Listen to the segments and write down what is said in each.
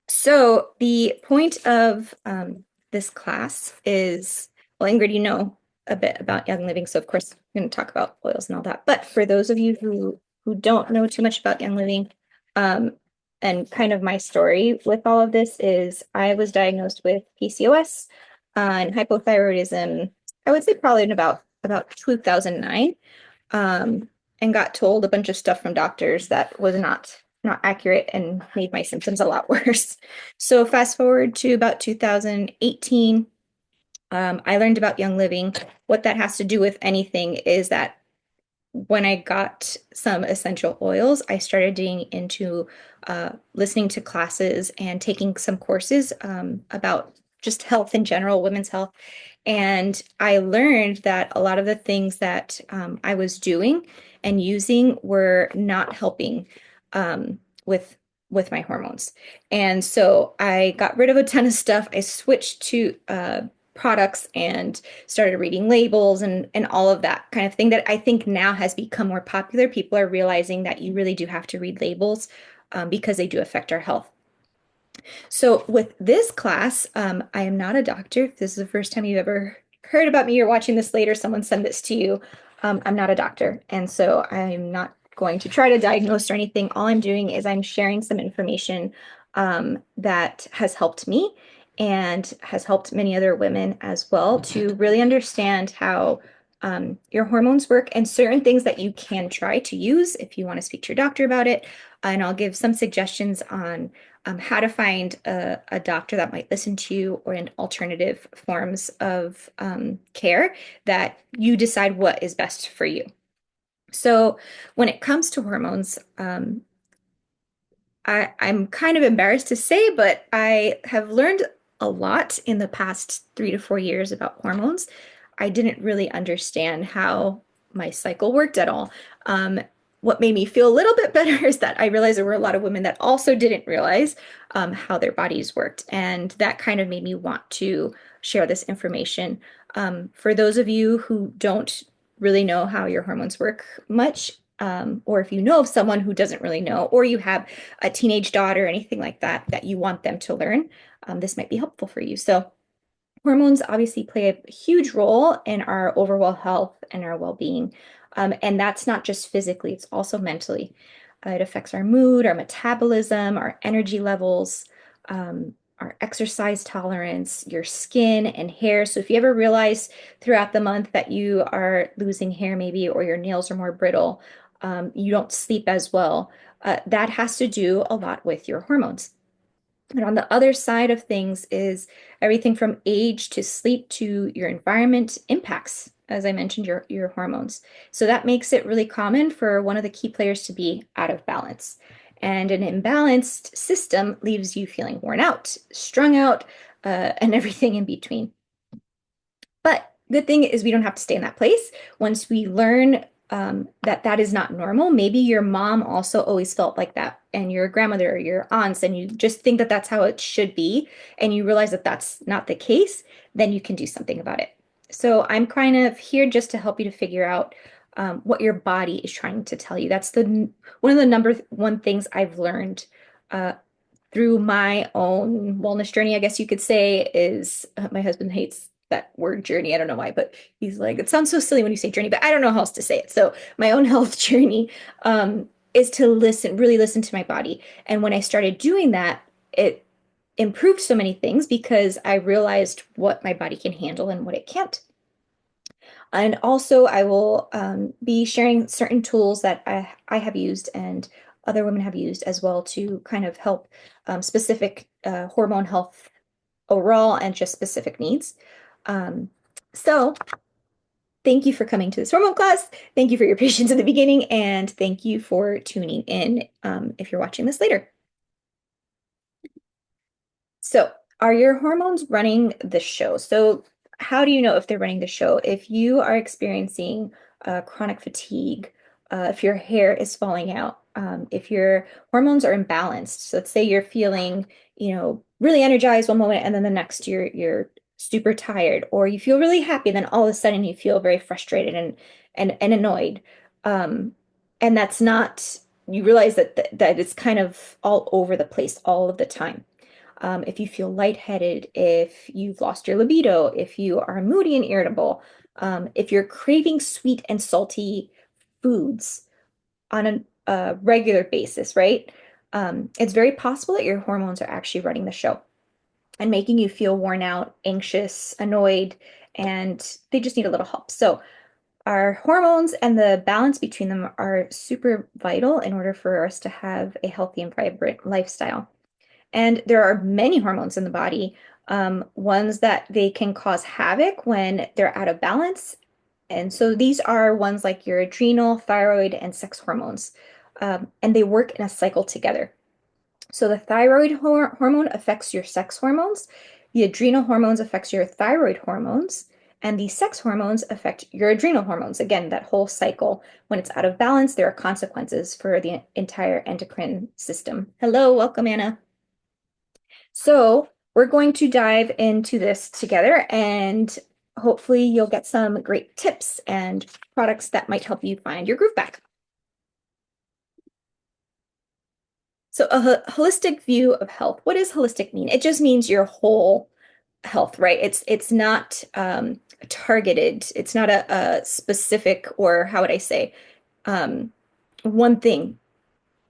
So the point of this class is, well, Ingrid, you know a bit about Young Living, so of course I'm going to talk about oils and all that. But for those of you who don't know too much about Young Living, um, and kind of my story with all of this is I was diagnosed with PCOS and hypothyroidism. I would say probably in about 2009, um, and got told a bunch of stuff from doctors that was not accurate and made my symptoms a lot worse. So fast forward to about 2018, I learned about Young Living. What that has to do with anything is that when I got some essential oils, I started getting into listening to classes and taking some courses about just health in general, women's health. And I learned that a lot of the things that I was doing and using were not helping um, with my hormones. And so I got rid of a ton of stuff. I switched to products and started reading labels and all of that kind of thing that I think now has become more popular. People are realizing that you really do have to read labels because they do affect our health. So with this class, I am not a doctor. If this is the first time you've ever heard about me or watching this later, someone send this to you. I'm not a doctor, and so I'm not going to try to diagnose or anything. All I'm doing is I'm sharing some information that has helped me and has helped many other women as well to really understand how your hormones work and certain things that you can try to use if you want to speak to your doctor about it. And I'll give some suggestions on how to find a doctor that might listen to you or in alternative forms of care that you decide what is best for you. So when it comes to hormones, I'm kind of embarrassed to say, but I have learned a lot in the past 3 to 4 years about hormones. I didn't really understand how my cycle worked at all. Um, what made me feel a little bit better is that I realized there were a lot of women that also didn't realize how their bodies worked. And that kind of made me want to share this information. For those of you who don't really know how your hormones work much, or if you know of someone who doesn't really know, or you have a teenage daughter or anything like that that you want them to learn, this might be helpful for you. So hormones obviously play a huge role in our overall health and our well-being. And that's not just physically, it's also mentally. It affects our mood, our metabolism, our energy levels, our exercise tolerance, your skin and hair. So if you ever realize throughout the month that you are losing hair maybe, or your nails are more brittle, you don't sleep as well, that has to do a lot with your hormones. And on the other side of things is everything from age to sleep to your environment impacts, as I mentioned, your hormones. So that makes it really common for one of the key players to be out of balance. And an imbalanced system leaves you feeling worn out, strung out, and everything in between. But good thing is we don't have to stay in that place. Once we learn that that is not normal, maybe your mom also always felt like that, and your grandmother or your aunts, and you just think that that's how it should be, and you realize that that's not the case, then you can do something about it. So I'm kind of here just to help you to figure out what your body is trying to tell you. That's the one of the number one things I've learned uh, through my own wellness journey, I guess you could say, is my husband hates that word journey. I don't know why, but he's like, it sounds so silly when you say journey, but I don't know how else to say it. So my own health journey is to listen, really listen to my body. And when I started doing that, it improved so many things because I realized what my body can handle and what it can't. And also, I will be sharing certain tools that I have used and other women have used as well to kind of help specific hormone health overall and just specific needs. Um, so, thank you for coming to this hormone class. Thank you for your patience in the beginning, and thank you for tuning in if you're watching this later. So, are your hormones running the show? So, how do you know if they're running the show? If you are experiencing chronic fatigue, if your hair is falling out, if your hormones are imbalanced. So, let's say you're feeling, really energized one moment, and then the next you're super tired, or you feel really happy, then all of a sudden you feel very frustrated and annoyed. Um, and that's not, you realize that it's kind of all over the place all of the time. if you feel lightheaded, if you've lost your libido, if you are moody and irritable, if you're craving sweet and salty foods on a regular basis, right? It's very possible that your hormones are actually running the show and making you feel worn out, anxious, annoyed, and they just need a little help. So, our hormones and the balance between them are super vital in order for us to have a healthy and vibrant lifestyle. And there are many hormones in the body, ones that they can cause havoc when they're out of balance. And so these are ones like your adrenal, thyroid, and sex hormones. And they work in a cycle together. So the thyroid hormone affects your sex hormones, the adrenal hormones affects your thyroid hormones, and the sex hormones affect your adrenal hormones. Again, that whole cycle. When it's out of balance, there are consequences for the entire endocrine system. Hello, welcome, Anna. So we're going to dive into this together and hopefully you'll get some great tips and products that might help you find your groove back. So a holistic view of health. What does holistic mean? It just means your whole health, right? It's not targeted. It's not a specific, or how would I say, one thing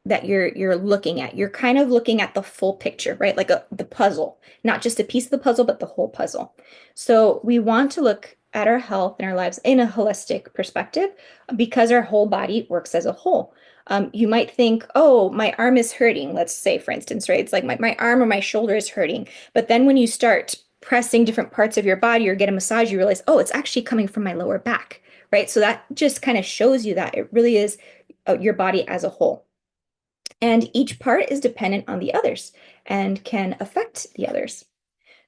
that you're looking at. You're kind of looking at the full picture, right? Like the puzzle, not just a piece of the puzzle, but the whole puzzle. So we want to look at our health and our lives in a holistic perspective because our whole body works as a whole. You might think, oh, my arm is hurting, let's say, for instance, right? It's like my arm or my shoulder is hurting. But then when you start pressing different parts of your body or get a massage, you realize, oh, it's actually coming from my lower back, right? So that just kind of shows you that it really is your body as a whole. And each part is dependent on the others and can affect the others.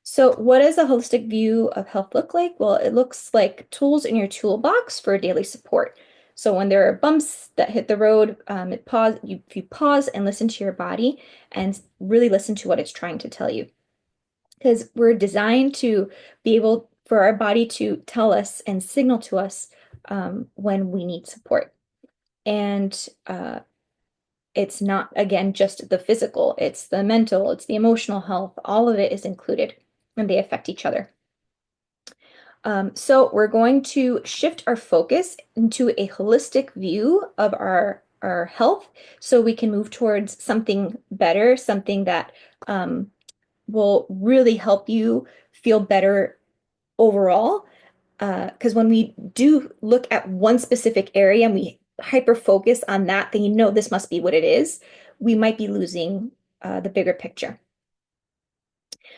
So, what does a holistic view of health look like? Well, it looks like tools in your toolbox for daily support. So, when there are bumps that hit the road, if you pause and listen to your body and really listen to what it's trying to tell you. Because we're designed to be able for our body to tell us and signal to us when we need support. And it's not, again, just the physical, it's the mental, it's the emotional health. All of it is included and they affect each other. So we're going to shift our focus into a holistic view of our health so we can move towards something better, something that will really help you feel better overall. Because when we do look at one specific area and we hyper focus on that, then you know this must be what it is. We might be losing the bigger picture.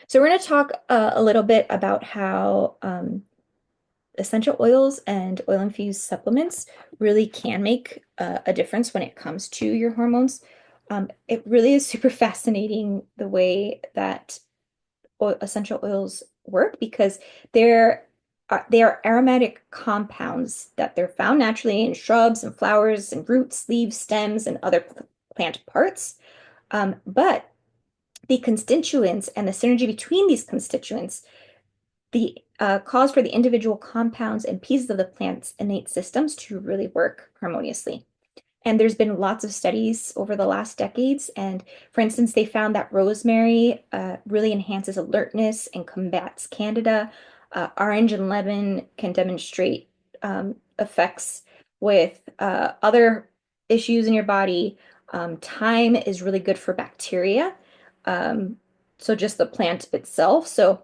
So we're going to talk a little bit about how essential oils and oil-infused supplements really can make a difference when it comes to your hormones. It really is super fascinating the way that essential oils work because they are aromatic compounds that they're found naturally in shrubs and flowers and roots, leaves, stems, and other plant parts. But the constituents and the synergy between these constituents, the cause for the individual compounds and pieces of the plant's innate systems to really work harmoniously. And there's been lots of studies over the last decades. And for instance, they found that rosemary really enhances alertness and combats candida. Orange and lemon can demonstrate effects with other issues in your body. Thyme is really good for bacteria. Um, so just the plant itself. So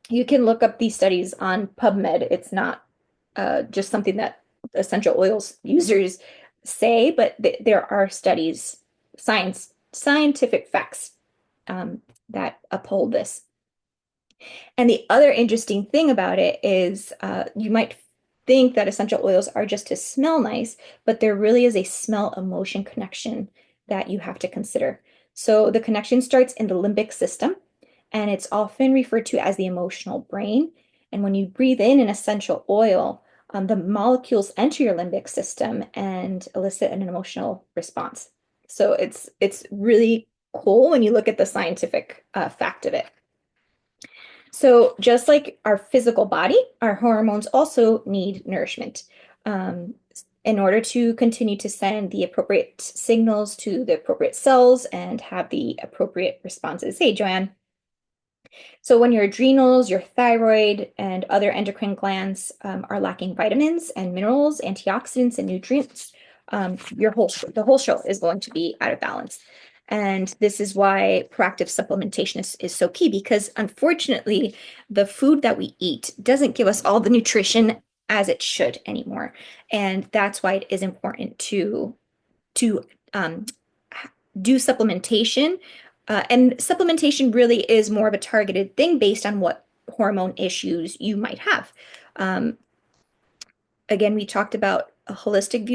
you can look up these studies on PubMed. It's not just something that essential oils users say, but there are studies, scientific facts that uphold this. And the other interesting thing about it is you might think that essential oils are just to smell nice, but there really is a smell emotion connection that you have to consider. So the connection starts in the limbic system, and it's often referred to as the emotional brain. And when you breathe in an essential oil, the molecules enter your limbic system and elicit an emotional response. So it's really cool when you look at the scientific fact of it. So just like our physical body, our hormones also need nourishment in order to continue to send the appropriate signals to the appropriate cells and have the appropriate responses. Hey, Joanne. So when your adrenals, your thyroid, and other endocrine glands are lacking vitamins and minerals, antioxidants, and nutrients, the whole show is going to be out of balance. And this is why proactive supplementation is so key because unfortunately, the food that we eat doesn't give us all the nutrition as it should anymore. And that's why it is important to do supplementation. And supplementation really is more of a targeted thing based on what hormone issues you might have. Um, Again, we talked about a holistic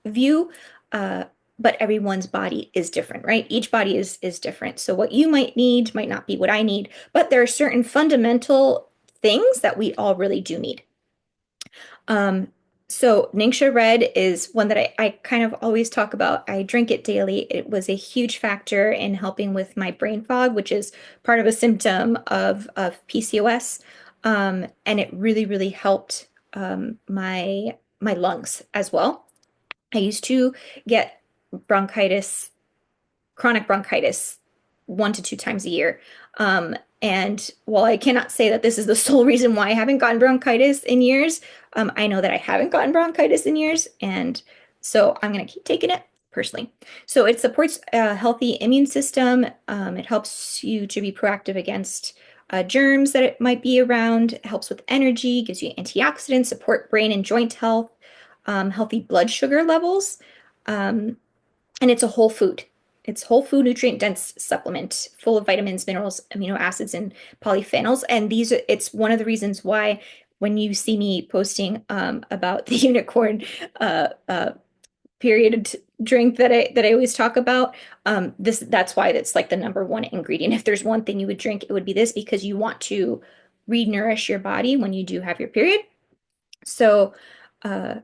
view, uh, but everyone's body is different, right? Each body is different. So what you might need might not be what I need, but there are certain fundamental things that we all really do need. Um, so Ningxia Red is one that I kind of always talk about. I drink it daily. It was a huge factor in helping with my brain fog, which is part of a symptom of PCOS. And it really, really helped my lungs as well. I used to get bronchitis, chronic bronchitis 1 to 2 times a year. And while I cannot say that this is the sole reason why I haven't gotten bronchitis in years, I know that I haven't gotten bronchitis in years, and so I'm going to keep taking it personally. So it supports a healthy immune system. It helps you to be proactive against germs that it might be around. It helps with energy, gives you antioxidants, support brain and joint health, healthy blood sugar levels. Um, and it's a whole food. It's whole food, nutrient dense supplement full of vitamins, minerals, amino acids, and polyphenols. And it's one of the reasons why when you see me posting about the unicorn uh, uh, period drink that I always talk about, that's why it's like the number one ingredient. If there's one thing you would drink, it would be this because you want to re-nourish your body when you do have your period. So uh,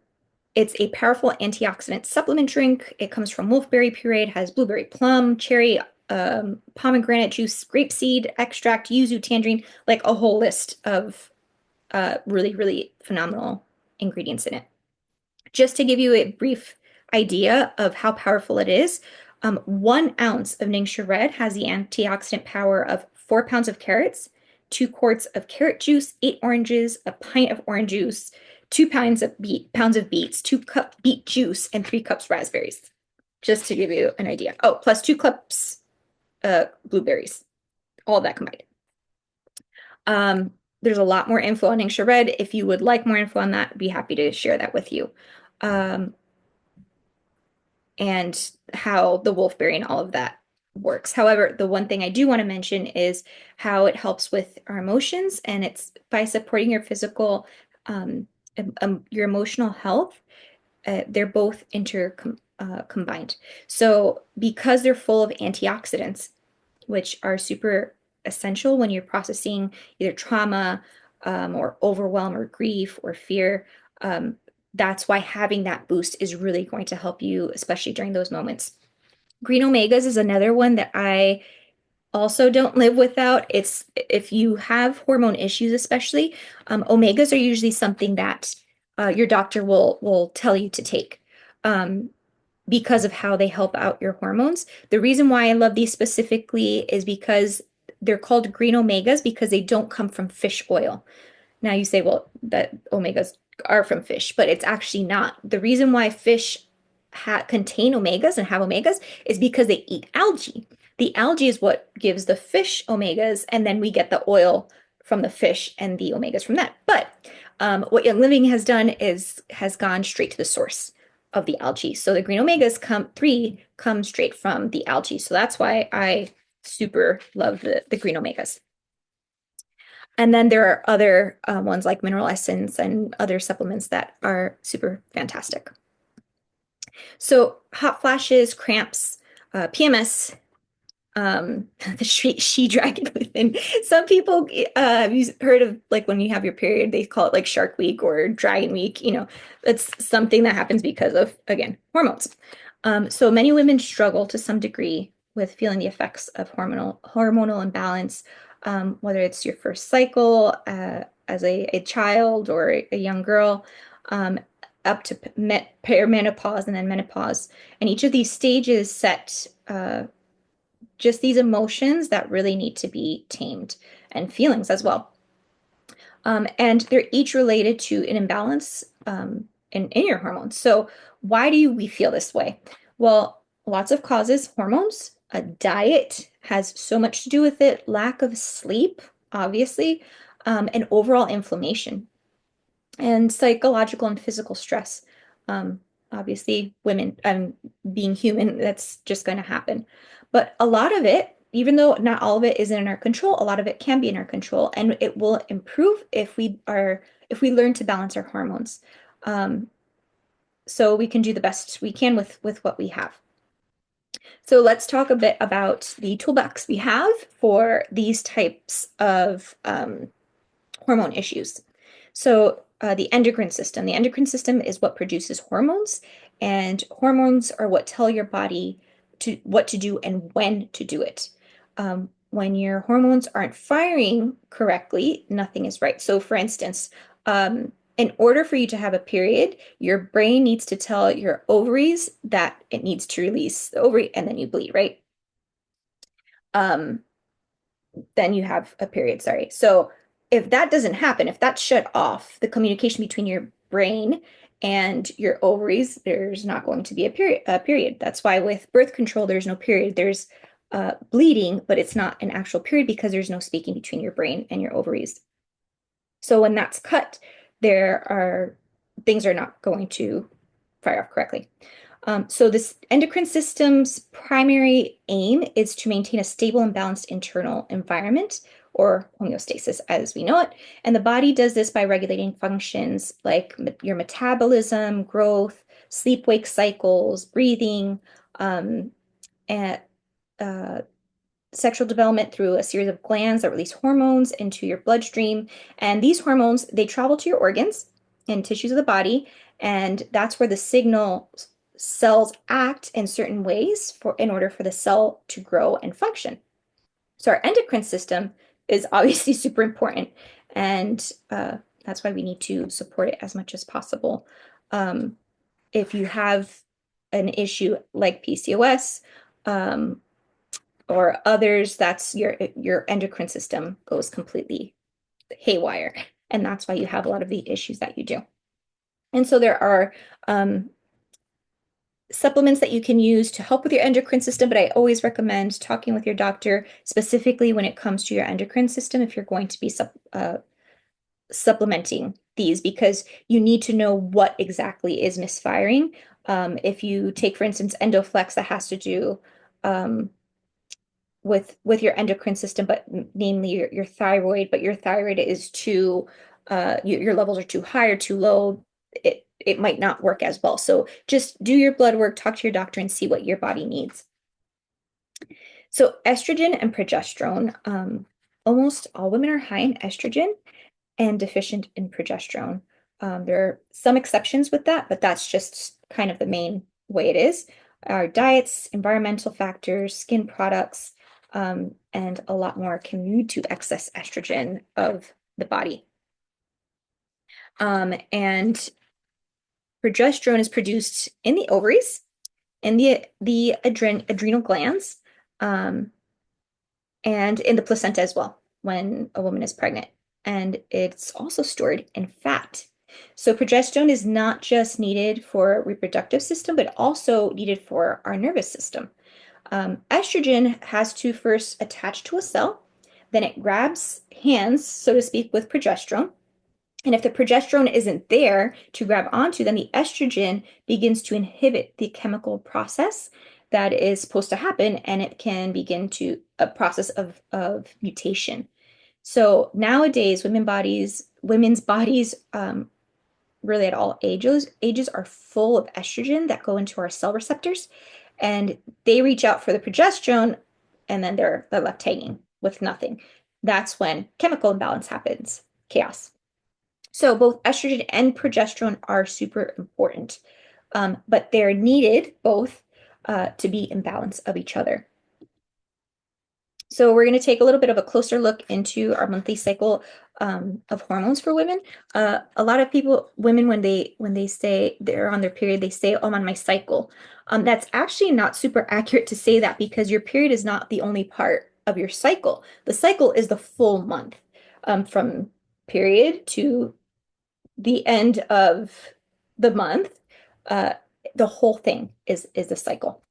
it's a powerful antioxidant supplement drink. It comes from wolfberry puree. It has blueberry plum, cherry, pomegranate juice, grapeseed extract, yuzu, tangerine, like a whole list of really, really phenomenal ingredients in it. Just to give you a brief idea of how powerful it is, 1 ounce of Ningxia Red has the antioxidant power of 4 pounds of carrots, 2 quarts of carrot juice, 8 oranges, a pint of orange juice, 2 pounds of beets, 2 cup beet juice, and 3 cups raspberries. Just to give you an idea. Oh, plus 2 cups blueberries, all of that combined. There's a lot more info on Ningxia Red. If you would like more info on that, I'd be happy to share that with you. Um, and how the wolfberry and all of that works. However, the one thing I do want to mention is how it helps with our emotions, and it's by supporting your physical, your emotional health. They're both combined. So because they're full of antioxidants, which are super essential when you're processing either trauma, or overwhelm or grief or fear, um, that's why having that boost is really going to help you, especially during those moments. Green omegas is another one that I also don't live without. It's if you have hormone issues, especially, omegas are usually something that your doctor will tell you to take. Because of how they help out your hormones. The reason why I love these specifically is because they're called green omegas because they don't come from fish oil. Now you say, well, that omegas are from fish, but it's actually not. The reason why fish contain omegas and have omegas is because they eat algae. The algae is what gives the fish omegas, and then we get the oil from the fish and the omegas from that. But what Young Living has done is has gone straight to the source of the algae. So the green omegas come straight from the algae. So that's why I super love the green omegas. And then there are other ones like Mineral Essence and other supplements that are super fantastic. So hot flashes, cramps, PMS, the she dragon within. Some people, have you heard of like when you have your period, they call it like Shark Week or Dragon Week. It's something that happens because of, again, hormones. So many women struggle to some degree with feeling the effects of hormonal imbalance, whether it's your first cycle as a child or a young girl, um, up to perimenopause and then menopause. And each of these stages set just these emotions that really need to be tamed, and feelings as well. And they're each related to an imbalance in your hormones. So why do we feel this way? Well, lots of causes, hormones, a diet has so much to do with it, lack of sleep, obviously, and overall inflammation and psychological and physical stress. Um, Obviously, women, being human, that's just going to happen. But a lot of it, even though not all of it is in our control, a lot of it can be in our control, and it will improve if we learn to balance our hormones. Um, so we can do the best we can with what we have. So let's talk a bit about the toolbox we have for these types of hormone issues. So the endocrine system. The endocrine system is what produces hormones, and hormones are what tell your body what to do and when to do it. When your hormones aren't firing correctly, nothing is right. So, for instance, in order for you to have a period, your brain needs to tell your ovaries that it needs to release the ovary, and then you bleed, right? Um, then you have a period, sorry. So if that doesn't happen, if that's shut off, the communication between your brain and your ovaries, there's not going to be a period. That's why with birth control, there's no period. There's bleeding, but it's not an actual period because there's no speaking between your brain and your ovaries. So when that's cut, there are things are not going to fire off correctly. So this endocrine system's primary aim is to maintain a stable and balanced internal environment, or homeostasis as we know it. And the body does this by regulating functions like your metabolism, growth, sleep-wake cycles, breathing, and uh, sexual development through a series of glands that release hormones into your bloodstream. And these hormones, they travel to your organs and tissues of the body, and that's where the signal cells act in certain ways in order for the cell to grow and function. So our endocrine system is obviously super important, and that's why we need to support it as much as possible. Um, if you have an issue like PCOS, or others, that's your endocrine system goes completely haywire. And that's why you have a lot of the issues that you do. And so there are supplements that you can use to help with your endocrine system, but I always recommend talking with your doctor specifically when it comes to your endocrine system if you're going to be supplementing these, because you need to know what exactly is misfiring. If you take, for instance, Endoflex, that has to do with your endocrine system, but namely your thyroid, but your thyroid is too your levels are too high or too low, it might not work as well. So just do your blood work, talk to your doctor, and see what your body needs. So estrogen and progesterone, almost all women are high in estrogen and deficient in progesterone. There are some exceptions with that, but that's just kind of the main way it is. Our diets, environmental factors, skin products, and a lot more can lead to excess estrogen of the body. And progesterone is produced in the ovaries, in the adrenal glands, um, and in the placenta as well when a woman is pregnant. And it's also stored in fat. So progesterone is not just needed for reproductive system, but also needed for our nervous system. Estrogen has to first attach to a cell, then it grabs hands, so to speak, with progesterone. And if the progesterone isn't there to grab onto, then the estrogen begins to inhibit the chemical process that is supposed to happen, and it can begin to a process of mutation. So nowadays, women's bodies, really at all ages are full of estrogen that go into our cell receptors, and they reach out for the progesterone, and then they're left hanging with nothing. That's when chemical imbalance happens, chaos. So both estrogen and progesterone are super important, but they're needed both to be in balance of each other. So we're going to take a little bit of a closer look into our monthly cycle of hormones for women. A lot of women, when they say they're on their period, they say, "Oh, I'm on my cycle." That's actually not super accurate to say that because your period is not the only part of your cycle. The cycle is the full month, from period to the end of the month. Uh, the whole thing is the cycle.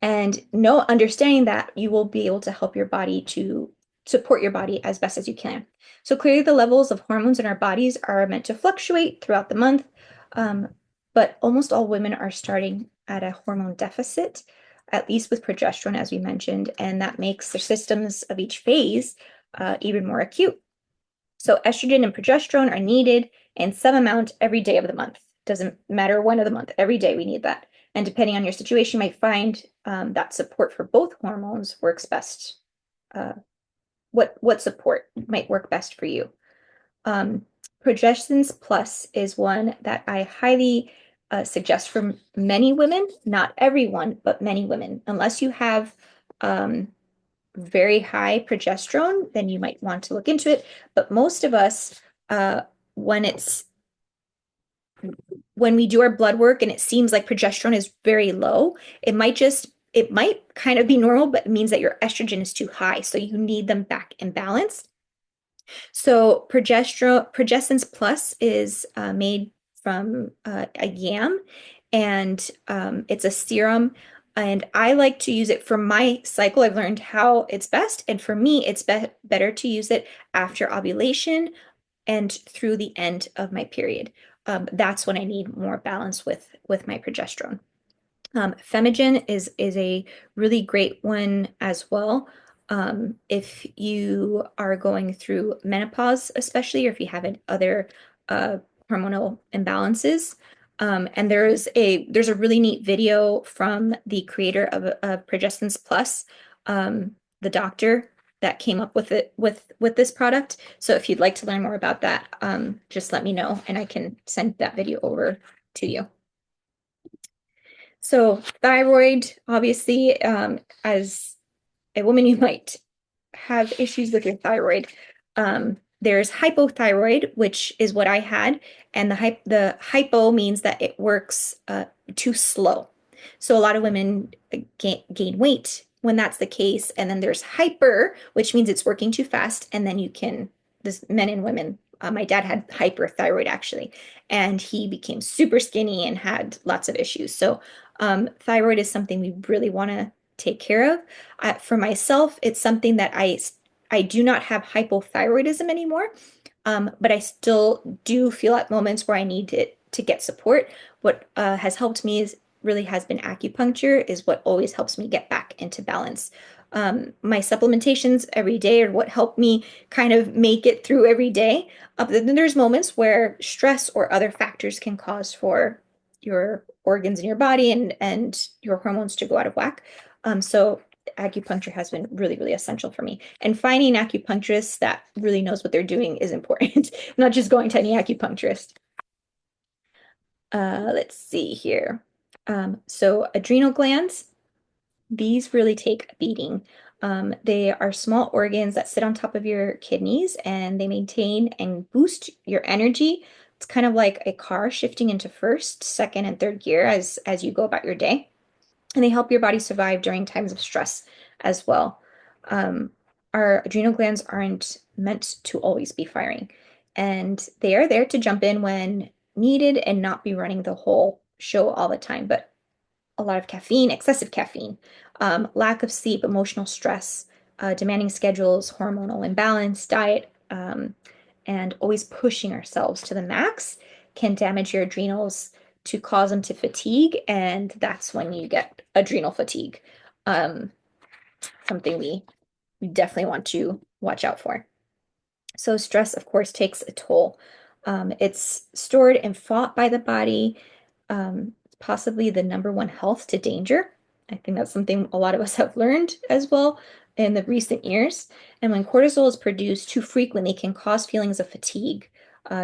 And no understanding that, you will be able to help your body to support your body as best as you can. So clearly the levels of hormones in our bodies are meant to fluctuate throughout the month, um, but almost all women are starting at a hormone deficit, at least with progesterone, as we mentioned, and that makes the systems of each phase even more acute. So estrogen and progesterone are needed in some amount every day of the month. Doesn't matter when of the month, every day we need that. And depending on your situation, you might find that support for both hormones works best. Uh, what support might work best for you? Um, Progestins Plus is one that I highly suggest for many women, not everyone, but many women. Unless you have very high progesterone, then you might want to look into it. But most of us, uh, when it's when we do our blood work and it seems like progesterone is very low, it might kind of be normal, but it means that your estrogen is too high. So you need them back in balance. So Progestins Plus is made from a yam, and it's a serum. And I like to use it for my cycle. I've learned how it's best, and for me, it's better to use it after ovulation and through the end of my period. That's when I need more balance with my progesterone. Femigen is a really great one as well. If you are going through menopause, especially, or if you have other uh, hormonal imbalances. And there's a really neat video from the creator of Progestins Plus, the doctor that came up with it with this product. So if you'd like to learn more about that, just let me know and I can send that video over to you. So thyroid, obviously, as a woman, you might have issues with your thyroid. There's hypothyroid, which is what I had, and the hypo means that it works too slow. So a lot of women gain weight when that's the case, and then there's hyper, which means it's working too fast, and then you can this men and women. My dad had hyperthyroid actually, and he became super skinny and had lots of issues. So thyroid is something we really want to take care of. For myself, it's something that I do not have hypothyroidism anymore, but I still do feel at moments where I need it to get support. What has helped me is really has been acupuncture is what always helps me get back into balance. My supplementations every day are what help me kind of make it through every day. But then there's moments where stress or other factors can cause for your organs in your body and your hormones to go out of whack. So acupuncture has been really, really essential for me. And finding an acupuncturist that really knows what they're doing is important, not just going to any acupuncturist. Let's see here. So adrenal glands, these really take a beating. They are small organs that sit on top of your kidneys and they maintain and boost your energy. It's kind of like a car shifting into first, second, and third gear as you go about your day. And they help your body survive during times of stress as well. Um, our adrenal glands aren't meant to always be firing, and they are there to jump in when needed and not be running the whole show all the time. But a lot of caffeine, excessive caffeine, lack of sleep, emotional stress, demanding schedules, hormonal imbalance, diet, and always pushing ourselves to the max can damage your adrenals to cause them to fatigue. And that's when you get adrenal fatigue. Um, Something we definitely want to watch out for. So stress, of course, takes a toll. It's stored and fought by the body, possibly the number one health to danger. I think that's something a lot of us have learned as well in the recent years. And when cortisol is produced too frequently, can cause feelings of fatigue,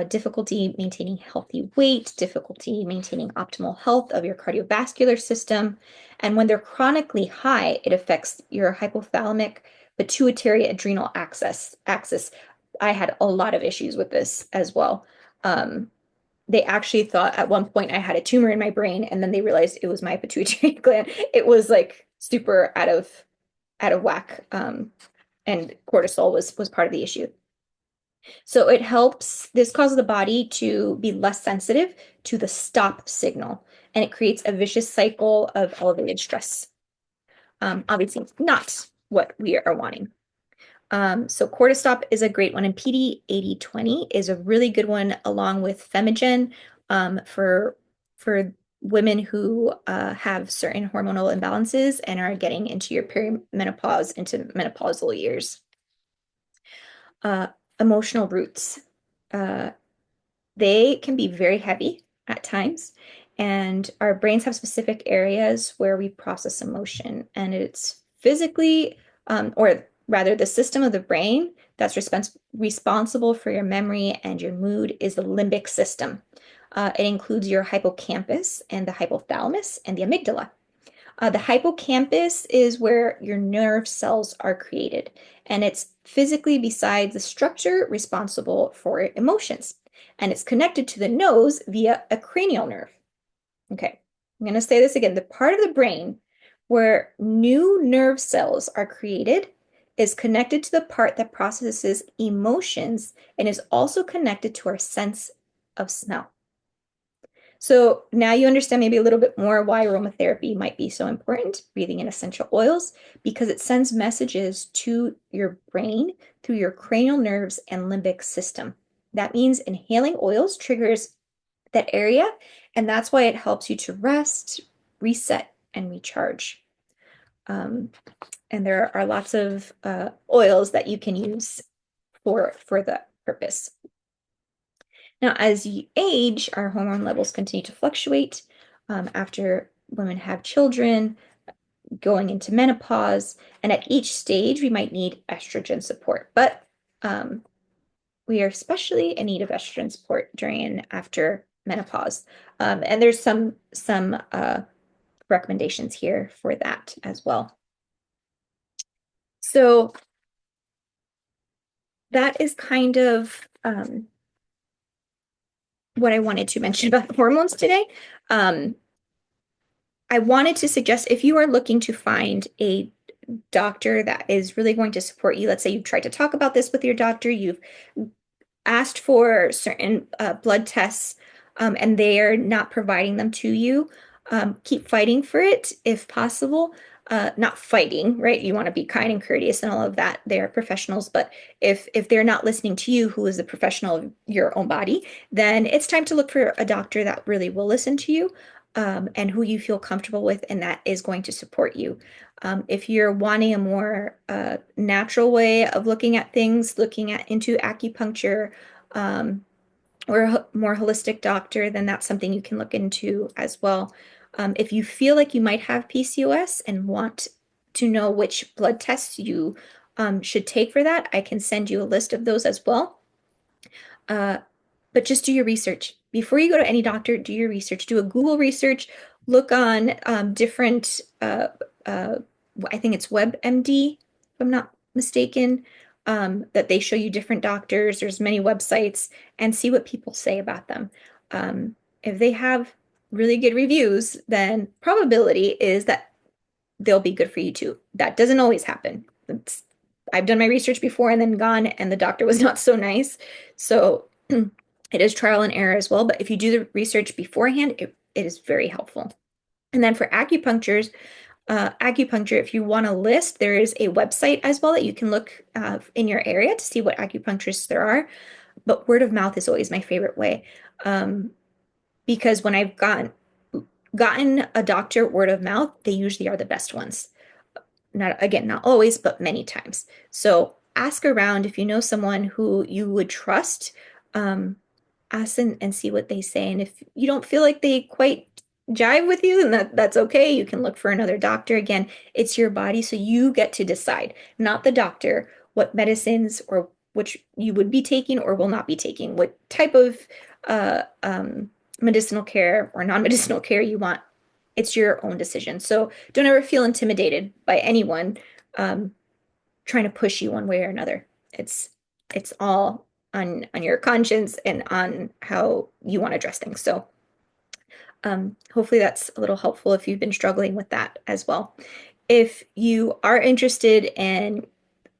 difficulty maintaining healthy weight, difficulty maintaining optimal health of your cardiovascular system. And when they're chronically high, it affects your hypothalamic pituitary adrenal axis. I had a lot of issues with this as well. Um, They actually thought at one point I had a tumor in my brain, and then they realized it was my pituitary gland. It was like super out of whack. And cortisol was part of the issue. So it helps, this causes the body to be less sensitive to the stop signal, and it creates a vicious cycle of elevated stress. Obviously, not what we are wanting. So Cortistop is a great one, and PD 8020 is a really good one, along with Femigen, for women who have certain hormonal imbalances and are getting into your perimenopause, into menopausal years. Uh, Emotional roots. Uh, they can be very heavy at times, and our brains have specific areas where we process emotion, and it's physically, or rather, the system of the brain that's responsible for your memory and your mood is the limbic system. It includes your hippocampus and the hypothalamus and the amygdala. The hippocampus is where your nerve cells are created, and it's physically beside the structure responsible for emotions. And it's connected to the nose via a cranial nerve. Okay, I'm going to say this again. The part of the brain where new nerve cells are created is connected to the part that processes emotions and is also connected to our sense of smell. So now you understand maybe a little bit more why aromatherapy might be so important, breathing in essential oils, because it sends messages to your brain through your cranial nerves and limbic system. That means inhaling oils triggers that area, and that's why it helps you to rest, reset, and recharge. Um, and there are lots of oils that you can use for that purpose. Now, as you age, our hormone levels continue to fluctuate after women have children, going into menopause, and at each stage, we might need estrogen support. But we are especially in need of estrogen support during and after menopause. And there's some recommendations here for that as well. So that is kind of what I wanted to mention about hormones today. I wanted to suggest, if you are looking to find a doctor that is really going to support you, let's say you've tried to talk about this with your doctor, you've asked for certain blood tests, and they are not providing them to you, keep fighting for it if possible. Not fighting, right? You want to be kind and courteous and all of that. They're professionals, but if they're not listening to you, who is a professional of your own body, then it's time to look for a doctor that really will listen to you, and who you feel comfortable with, and that is going to support you. If you're wanting a more natural way of looking at things, looking at into acupuncture, or a more holistic doctor, then that's something you can look into as well. If you feel like you might have PCOS and want to know which blood tests you should take for that, I can send you a list of those as well. But just do your research. Before you go to any doctor, do your research. Do a Google research. Look on different, I think it's WebMD, if I'm not mistaken, that they show you different doctors. There's many websites, and see what people say about them. If they have really good reviews, then probability is that they'll be good for you too. That doesn't always happen. I've done my research before and then gone, and the doctor was not so nice. So it is trial and error as well. But if you do the research beforehand, it is very helpful. And then for acupuncture, if you want a list, there is a website as well that you can look in your area to see what acupuncturists there are. But word of mouth is always my favorite way, because when I've gotten a doctor word of mouth, they usually are the best ones. Not always, but many times. So ask around if you know someone who you would trust. Ask and see what they say. And if you don't feel like they quite jive with you, then that's okay. You can look for another doctor. Again, it's your body, so you get to decide, not the doctor, what medicines or which you would be taking or will not be taking, what type of medicinal care or non-medicinal care you want. It's your own decision. So don't ever feel intimidated by anyone trying to push you one way or another. It's all on your conscience and on how you want to address things. So hopefully that's a little helpful if you've been struggling with that as well. If you are interested in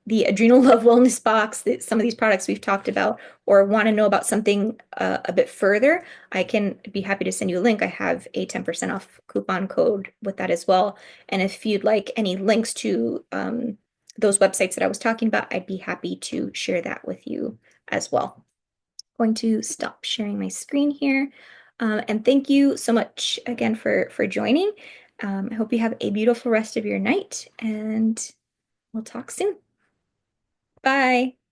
the Adrenal Love Wellness Box, some of these products we've talked about, or want to know about something a bit further, I can be happy to send you a link. I have a 10% off coupon code with that as well. And if you'd like any links to those websites that I was talking about, I'd be happy to share that with you as well. Going to stop sharing my screen here. And thank you so much again for joining. I hope you have a beautiful rest of your night, and we'll talk soon. Bye.